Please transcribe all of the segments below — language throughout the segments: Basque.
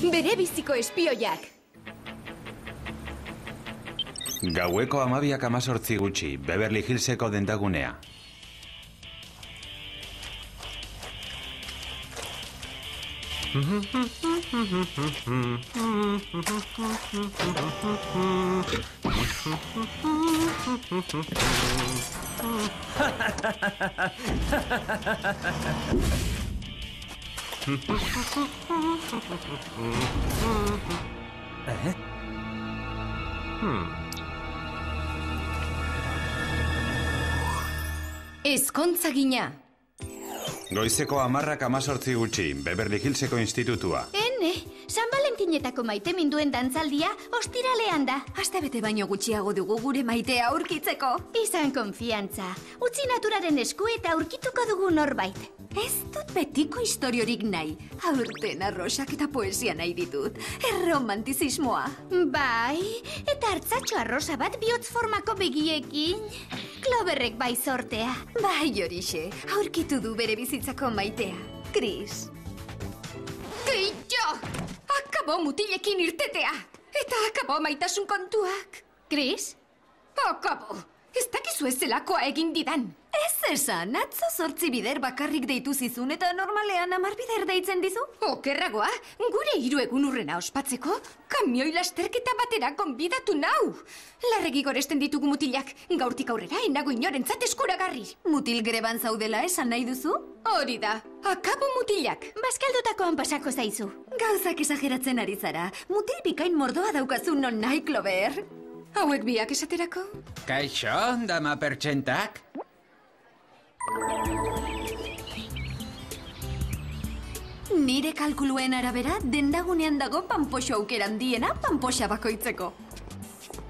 Bere biziko espioiak. Gaueko 12:18 gutxi, Beverly Hillseko dendagunea. Ezkontza gina. Goizeko 10:18 gutxi, Beverly Hillseko institutua. Ene, San Valentinetako maite minduen dantzaldia ostiralean da. Astebete baino gutxiago dugu gure maitea aurkitzeko. Izan konfiantza. Utzi naturaren esku eta aurkituko dugu norbait. Ez dut betiko historiorik nahi. Aurten arrosak eta poesia nahi ditut. Erromantizismoa. Bai, eta hartzatxo arrosa bat bihotz formako begiekin. Cloverrek bai sortea. Bai, horixe, aurkitu du bere bizitzako maitea. Chris. Keitxo! Akabo mutilekin irtetea! Eta akabo maitasun kontuak. Chris? Akabo! Ez dakizu ez zelakoa egin didan. Ez esan, atzo 8 bider bakarrik deitu zizun eta normalean 10 bider deitzen dizu? Okerragoa, gure 3 egun urrena ospatzeko, kamioi lasterketa batera konbidatu nau. Larregi goresten ditugu mutilak, gaurtik aurrera enago inorentzat eskuragarri. Mutil greban zaudela esan nahi duzu? Hori da, akabo mutilak. Baskaldutakoan pasako zaizu. Gauzak esageratzen ari zara, mutil bikain mordoa daukazu non nahi, Clover. Hauek biak esaterako? Kaixo, dama pertsentak? Nire kalkuluen arabera, dendagunean dago panpoxo aukeran diena panpoxa bakoitzeko.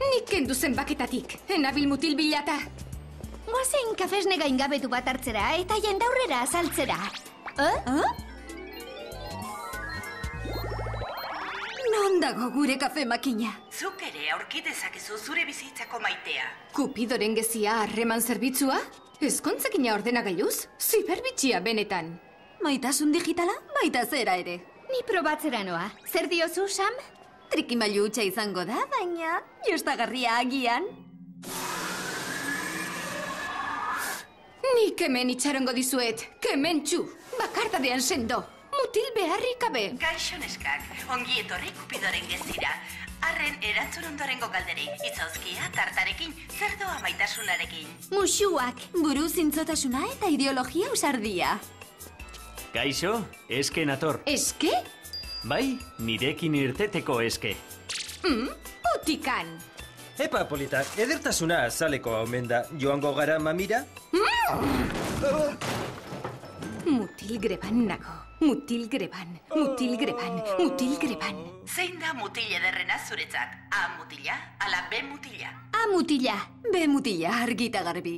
Nik kendu zenbaketatik, enabil mutil bilata. Goazen kafesne gaingabetu bat hartzera eta jendaurrera azaltzera. Non dago gure kafe makina? Zuk ere aurkitezakezu zure bizitzako maitea. Kupidoren gezia harreman zerbitzua? Ezkontzakina ordenagailuz? Ziberbitxia benetan. Maitasun digitala, baita zera ere. Ni probatzera noa. Zer diozu, Sam? Trikimailu hutsa izango da, baina jostagarria agian. Nik hemen itxarongo dizuet. Kementxu, bakardadean sendo. Mutil beharrik gabe. Gaixo neskak, ongi etorri Kupidoren gezira. Arren erantzun ondorengo galderei, itzozkia, tartarekin, zer doa maitasunarekin. Musuak. Buru zintzotasuna eta ideologia usardia. Gaixo, eske nator. Eske? Bai, nirekin irteteko eske. Utikan. Epa, polita, edertasuna azaleko omen da. Joango gara mamira? Mutil greban nago. Mutil greban, mutil greban, mutil greban. Zein da mutil ederrena zuretzat? A mutila, ala B mutila? A mutila. B mutila argita garbi.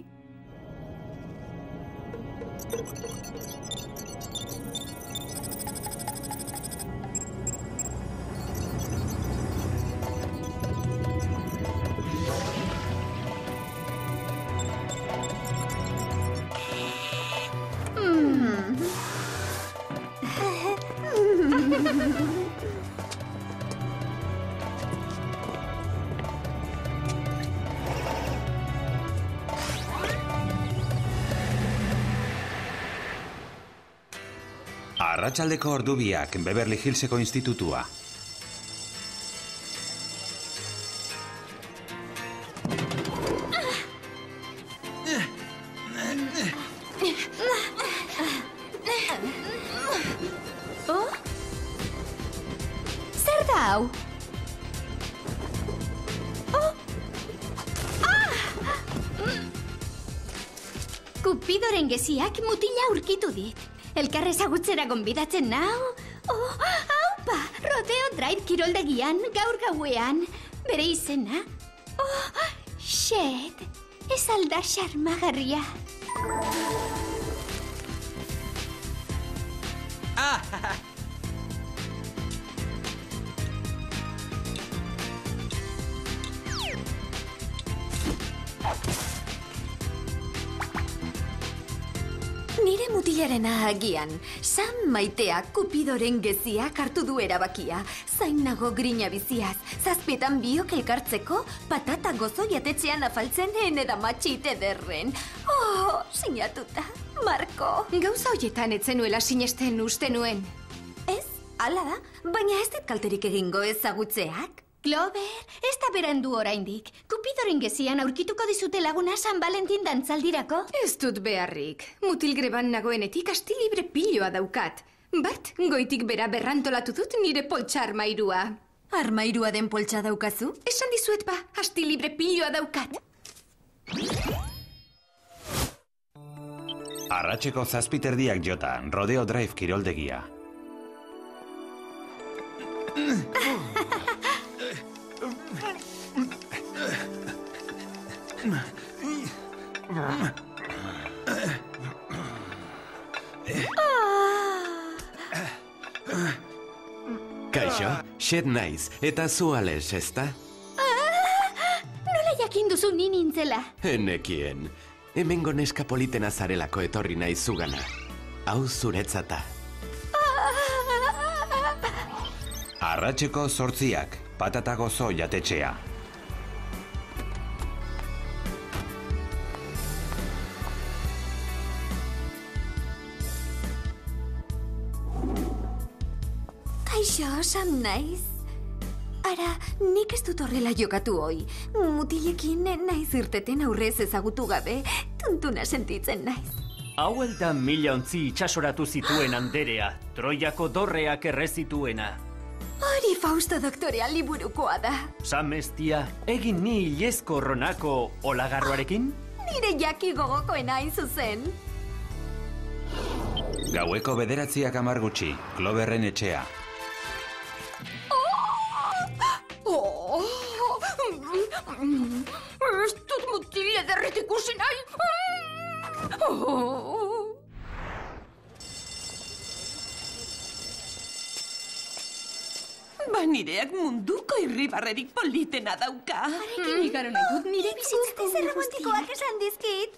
Arratsaldeko ordubiak, Beverly Hillseko institutua. Zer da hau? Kupidoren geziak mutila aurkitu dit. Elkar ezagutzera gonbidatzen nau. Haupa, Rodeo Drive kiroldegian, gaur gauean. Bere izena? Shed, ez alda xarmagarria. Nire mutil Mutilarena agian, San Maiteak Kupidoren geziak hartu du erabakia. Zain nago grina biziaz, zazpietan biok elkartzeko, patata gozo jatetxean afaltzen ene matxit ederren. Oh, sinatuta, Marko. Gauza hoietan etzenuela sinesten uste nuen. Ez, hala da, baina ez dit kalterik egingo ezagutzeak. Clover, ez da berandu oraindik. Kupidoren gezian aurkituko dizute laguna San Valentin dantzaldirako? Ez dut beharrik. Mutil greban nagoenetik asti libre piloa daukat. Bat, goitik bera berrantolatu dut nire poltsa armairua. Armairua den poltsa daukazu? Esan dizuet ba, asti libre piloa daukat. Arratseko 7:00 jota, Rodeo Drive kiroldegia. Kaixo, xed naiz, eta zu ales, ezta? Nola jakin duzu ni nintzela? Enekien, hemengo neska politena zarelako etorri naiz zugana. Hau zuretzata. Arratseko 8:00, patata gozo jatetxea. Kaixo, Sam naiz. Ara, nik ez dut horrela jokatu hoi. Mutilekin naiz irteten aurrez ezagutu gabe, tuntuna sentitzen naiz. Hau da 1000 ontzi itxasoratu zituen Anderea, Troiako dorreak errezituena. Hori Fausto doktorea liburukoa da. Samestia, egin ni ilezko ronako olagarroarekin? Nire jaki gogokoena hain zuzen. Gaueko 9:10 gutxi, Cloverren etxea. Ez dut mutile derret ikusi nahi. Nireak munduko irribarrerik politena dauka. Harekin igaro nahi dut nire bizitzako Zer romantikoak esan dizkit.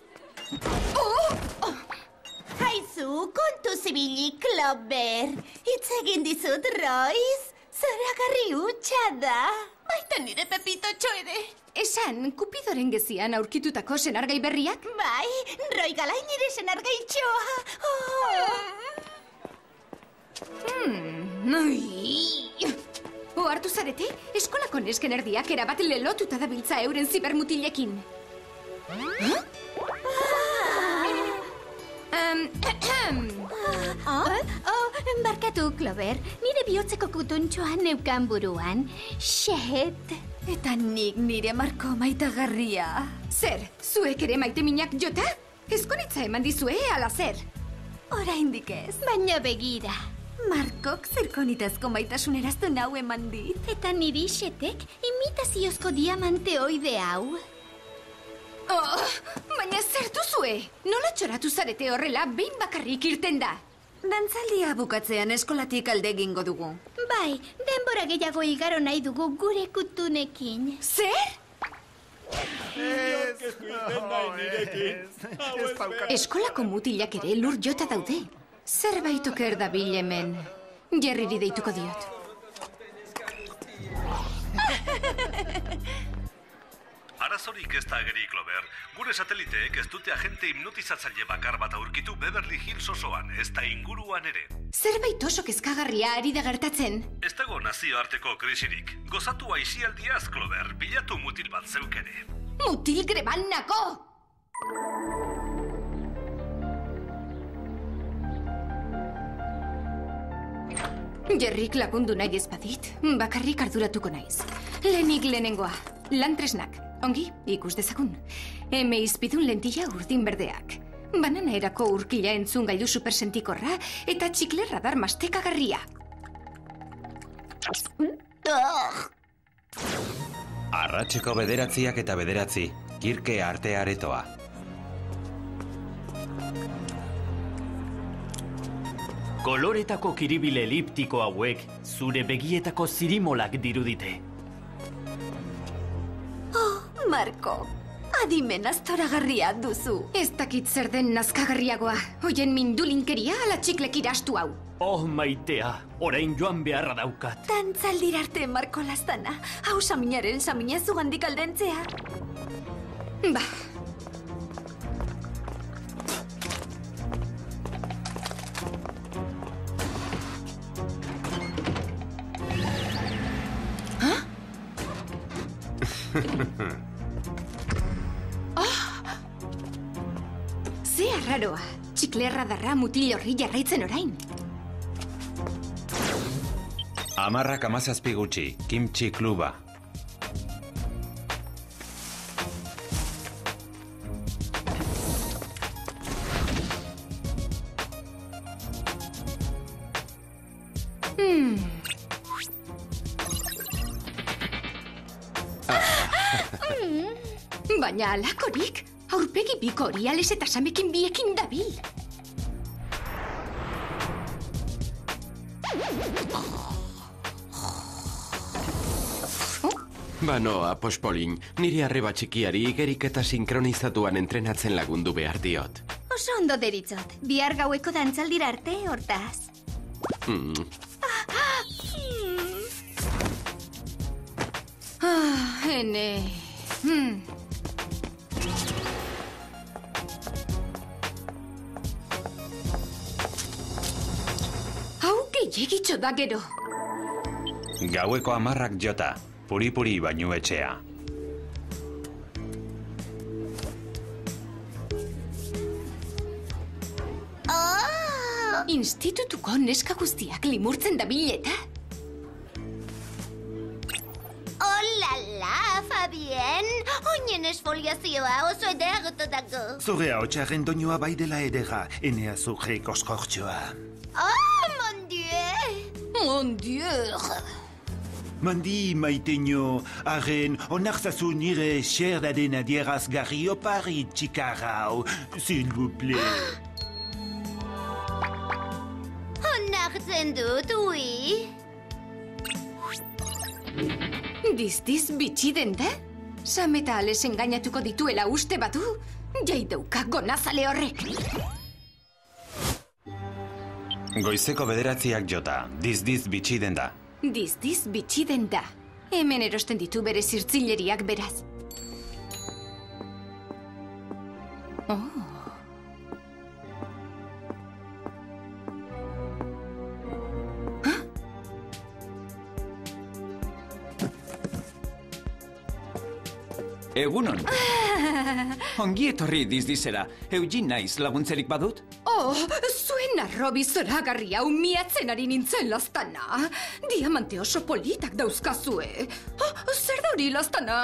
Haizu, kontu zibili, Clover. Hitz egin dizut, Royce. Zoragarri hutsa da. Baita nire Pepitotxo ere. Esan, Kupidoren gezian aurkitutako senargai berriak? Bai, Roy Galai nire senargaitxoa. Ohartu zarete, eskolako nesken erdiak erabat lelotuta dabiltza euren zibermutilekin. Barkatu, Clover, nire bihotzeko kutuntxoa neukan buruan. Xet. Eta nik nire Marko maitagarria. Zer, zuek ere maite minak jota? Ezkonitza eman dizue, ala zer? Oraindik ez. Baina begira. Markok zirkonitazko maitasuneraztu nau eman dit. Eta niri xetek imitaziozko diamante oide hau. Baina zer duzue? Nola txoratu zarete horrela behin bakarrik irten da? Dantzaldia bukatzean eskolatik alde egingo dugu. Bai, denbora gehiago igaro nahi dugu gure kutunekin. Zer? Eskolako mutilak ere lur jota daude. Zerbait oker dabil hemen. Jerriri deituko diot. Arazorik ez da ageri, Clover. Gure sateliteek ez dute agente hipnotizatzaile bakar bat aurkitu Beverly Hills osoan, ez da inguruan ere. Zerbait oso kezkagarria ari da gertatzen. Ez dago nazioarteko krisirik. Gozatu aisialdiaz, Clover. Bilatu mutil bat zeuk ere. Mutil greban nako! Jerrik lagundu nahi ez badit, bakarrik arduratuko naiz. Lehenik lehenengoa, lantresnak. Ongi, ikus dezagun. Eme izpidun lentilla urdin berdeak. Banana erako urkila entzun gailu supersentikorra eta txikle radar mastekagarria. Arratseko 9:09, Kirke arte aretoa. Koloretako kiribil eliptiko hauek zure begietako zirimolak dirudite. Marko, Adimen aztoragarria duzu. Ez dakit zer den nazkagarriagoa. Hoien mindulinkeria ala txiklek irastu hau. Oh, Maitea, orain joan beharra daukat. Dantzaldira arte, Marko Lastana. Hau saminaren samina zugandik aldentzea. Ba. Ze arraroa. Txiklerra darra mutil horri jarraitzen orain. 17 gutxi, kimchi kluba. Baina alakorik, aurpegi biko hori ales eta samekin biekin dabil. Banoa, pospolin, niri arreba txikiari igerik eta sinkronizatuan entrenatzen lagundu behar diot. Oso ondo deritzot. Bihar gaueko dantzaldira arte, hortaz. Ene. Hau gehiagitxo da gero. Gaueko 10 jota, puri-puri bainu etxea. Institutuko neska guztiak limurtzen da bileta? Olala, Fabien! Oinen esfoliazioa oso edergototako. Zure hotxaren doinua bai dela edera, enea zure koskortxoa. Oh, mon dieu! Mon dieu! Mandi, maiteño, haren onarzazu nire xerdaden adierazgarri opari txikarrau, s'il vous plaît. Onartzen dut, ui. Diz bitxi den da? Sam eta ales engainatuko dituela uste batu? Jai dauka gonazale horrek. Goizeko 9 jota, diz bitxi den da. Diz bitxi den da. Hemen erosten ditu bere zirtzileriak beraz. Oh. Egunon. Ongi etorri dizdizera. Eugin naiz laguntzerik badut? Oh, zuen arrobi zoragarri hau miatzen ari nintzen Lastana. Diamante oso politak dauzkazue. Zer da hori Lastana?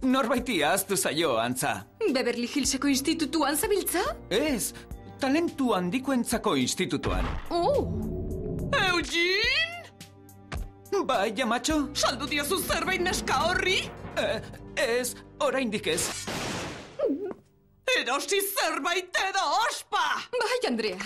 Norbaiti ahaztu zaio, antza. Beverly Hillseko institutuan zabiltza? Ez, talentu handikoentzako institutuan. Oh. Eugin! Bai, jamatxo? Saldu diozu zerbait neska horri? Ez, oraindik ez. Erosi zerbait edo ospa! Bai, Andrea.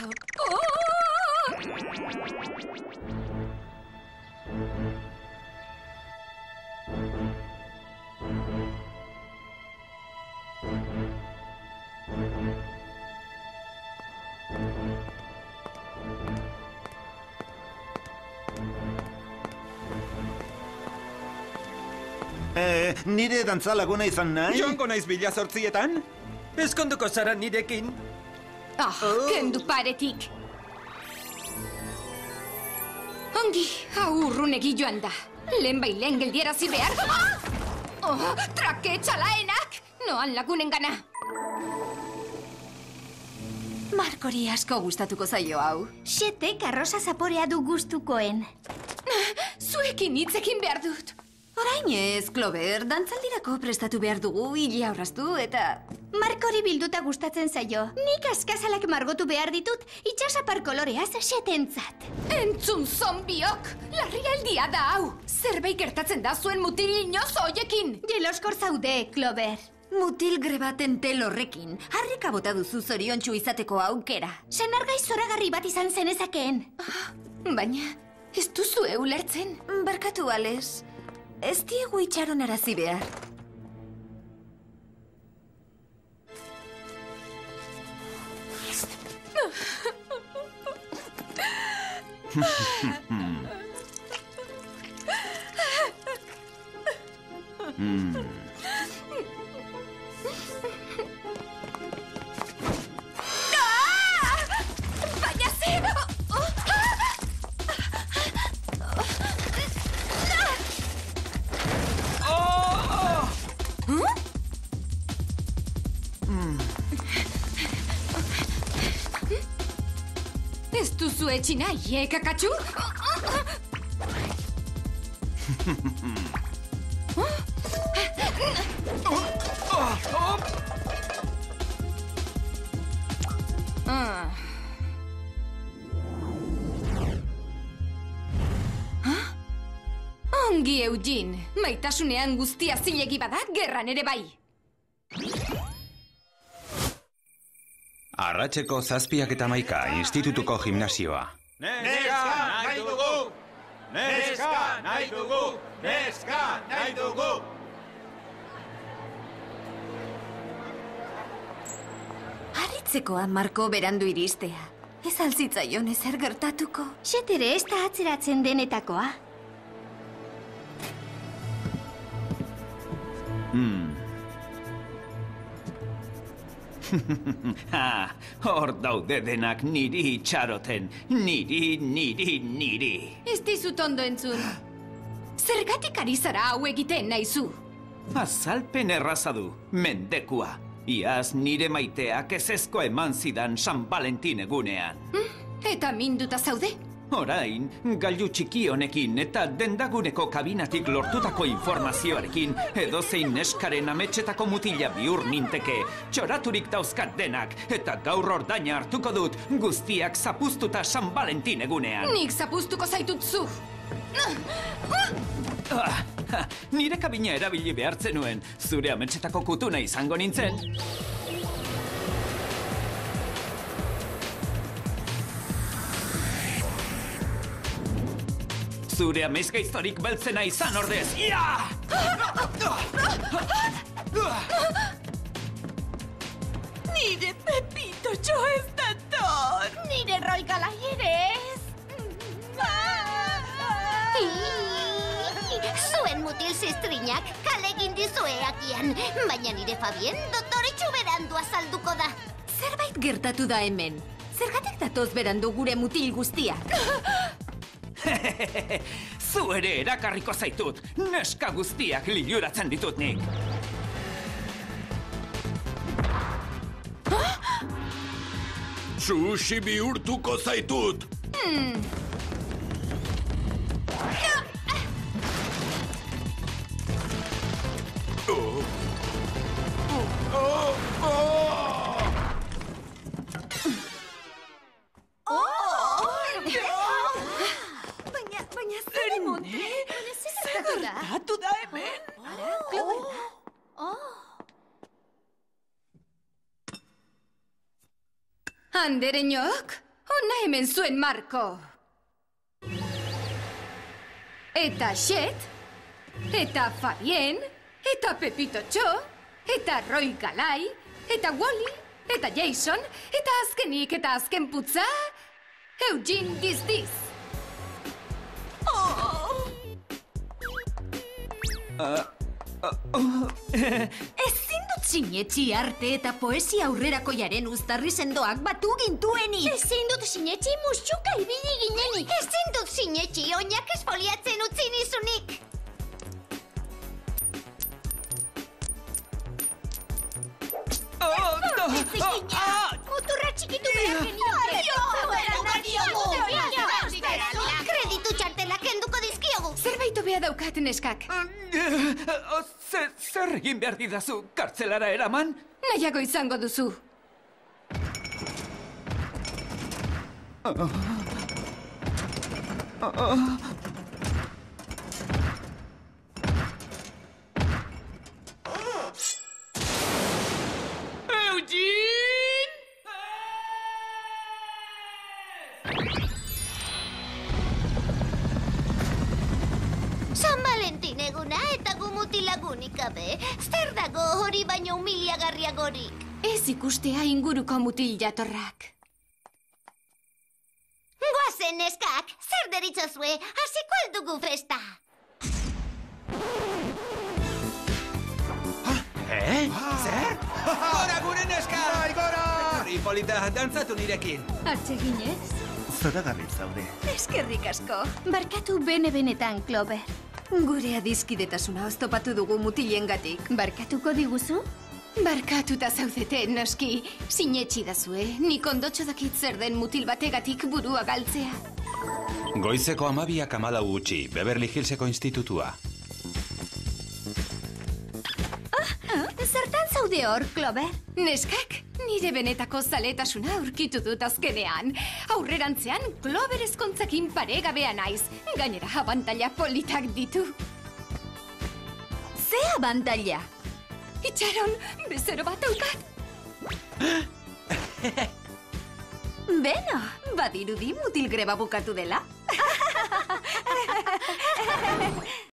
Nire dantzalaguna izan nahi? Joango naiz bila 8etan? Ezkonduko zara nirekin? Kendu paretik. Ongi, hau urrunegi joan da. Lehen bailen geldierazi behar. Trake txalaenak! Noan lagunen gana. Markori asko gustatuko zaio hau. Xetek arroza zaporea du gustukoen. Zuekin hitzekin behar dut. Orain ez, Clover, dantzaldirako prestatu behar dugu, hile aurraztu eta... Markori bilduta gustatzen zaio. Nik askazalak margotu behar ditut, itxasapar koloreaz xetentzat. Entzun zombiok! Larrialdia da hau! Zerbait gertatzen da zuen mutil inoz hoiekin! Jeloskor zaude, Clover. Mutil grebaten tel horrekin, harrika bota duzu zoriontsu izateko aukera. Senargai zoragarri bat izan zenezakeen. Baina, ez duzu ulertzen. Barkatu, Ales. Ez diegu itxaron arazi behar. Baina zer! Ez duzu etxi nahi, kakatxu? Ongi, Eugene. Maitasunean guztia zilegi bada, gerran ere bai. Arratseko 7:11, institutuko gimnasioa. Neska nahi dugu! Neska nahi dugu! Neska nahi dugu! Harritzekoa Marko berandu iristea. Ez alzitzaion ezer gertatuko. Xet ere ez da atzeratzen denetakoa. Hor daude denak niri itxaroten. Niri. Ez dizut ondo entzun. Zergatik ari zara hau egiten naizu? Azalpen erraza du, mendekua. Iaz nire maiteak ezezko eman zidan San Valentin egunean. Eta minduta zaude? Orain, gailu txiki honekin eta dendaguneko kabinatik lortutako informazioarekin edozein neskaren ametsetako mutila bihur ninteke, txoraturik dauzkat denak, eta gaur ordaina hartuko dut guztiak zapuztuta San Valentin egunean. Nik zapuztuko zaitut zu! Nire kabina erabili behartzen nuen, zure ametsetako kutuna izango nintzen. Zure amezgaiztorik beltzena izan ordez! Ia! Nire Pepitotxo ez dator! Nire Roigalai ere ez! Zuen mutil ziztrinak kale egin dizue agian, baina nire Fabien doktoretxu berandu azalduko da. Zerbait gertatu da hemen. Zergatik datoz berandu gure mutil guztiak? Zu ere erakarriko zaitut, neska guztiak liluratzen ditut nik. Sushi bihurtuko zaitut! Baina zer emonte? Zer gertatu da hemen? Andereñok, hona hemen zuen Marko. Eta Xet, eta Fabien, eta Pepitotxo, eta Roigalai, eta Wally, eta Jason, eta azkenik eta azken putza, Eugene Dizdiz. Ezin dut sinetxi arte eta poesia aurrerakoiaren uztarri sendoak batu gintuenik. Ezin dut sinetxi musuka ibili ginenik. Ezin dut sinetxi oinak esfoliatzen utzi nizunik. Muturra txikitu behar Kreditu txartelak kenduko dizkiogu. Zerbait hobea daukat neskak. Zer egin behar didazu, kartzelara eraman? Nahiago izango duzu. San Valentin eguna eta gu mutilagunik gabe. Zer dago hori baino humiliagarriagorik? Ez ikustea inguruko mutil jatorrak. Guazen! ziren neskak, zer deritzozue, hasiko aldugu festa. Zer? Gora gure neska! Bai, gora! Hipolita, dantzatu nirekin. Atseginez? Zoragarri zaude. Eskerrik asko. Barkatu bene-benetan, Clover. Gure adiskidetasuna oztopatu dugu mutilengatik. Barkatuko diguzu? Barkatuta zaudete, noski. Sinetxi dazue, nik ondotxo dakit zer den mutil bategatik burua galtzea. Goizeko 12:14 gutxi, Beverly Hillseko institutua. Zertan zaude hor, Clover? Neskak, nire benetako zaletasuna aurkitu dut azkenean. Aurrerantzean, Clover ezkontzakin paregabea naiz. Gainera, abantaila politak ditu. Ze abantaila? Itxaron, bezero bat daukat. Beno, badirudi mutil greba bukatu dela.